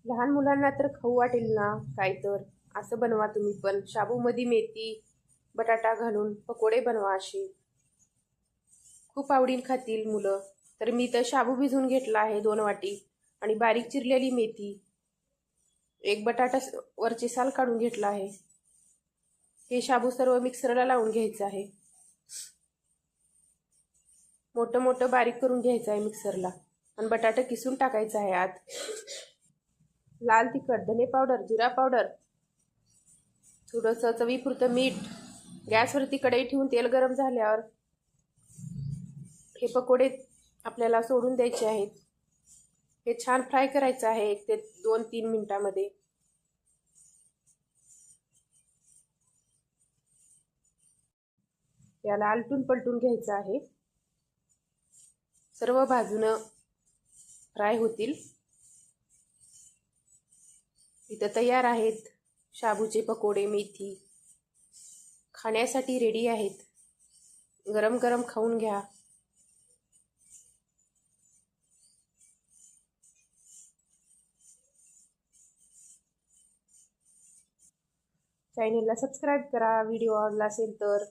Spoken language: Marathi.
लहान मुलांना तर खाऊ वाटेल ना काय तर असं बनवा तुम्ही पण. शाबूमध्ये मेथी बटाटा घालून पकोडे बनवा असे. खूप आवडीन खातील मुलं. तर मी तर शाबू भिजवून घेतला आहे 2 वाटी आणि बारीक चिरलेली मेथी, एक बटाटा वरचे साल काढून घेतला आहे. हे शाबू सर्व मिक्सरला लावून घ्यायचं आहे. मोठं मोठं बारीक करून घ्यायचं आहे मिक्सरला आणि बटाटा किसून टाकायचा आहे आत. लाल तिखट, धने पावडर, जिरा पावडर, थोडंसं चवीपुरतं मीठ. गॅसवरती कढई ठेवून तेल गरम झाल्यावर हे पकोडे आपल्याला सोडून द्यायचे आहेत. हे छान फ्राय करायचं आहे 1 ते 2-3 मिनिटांमध्ये. याला आलटून पलटून घ्यायचं आहे. सर्व बाजूनं फ्राय होतील. इथं तयार आहेत शाबूचे पकोडे. मेथी खाण्यासाठी रेडी आहेत. गरम गरम खाऊन घ्या. चॅनेलला सबस्क्राईब करा व्हिडिओ आवडला असेल तर.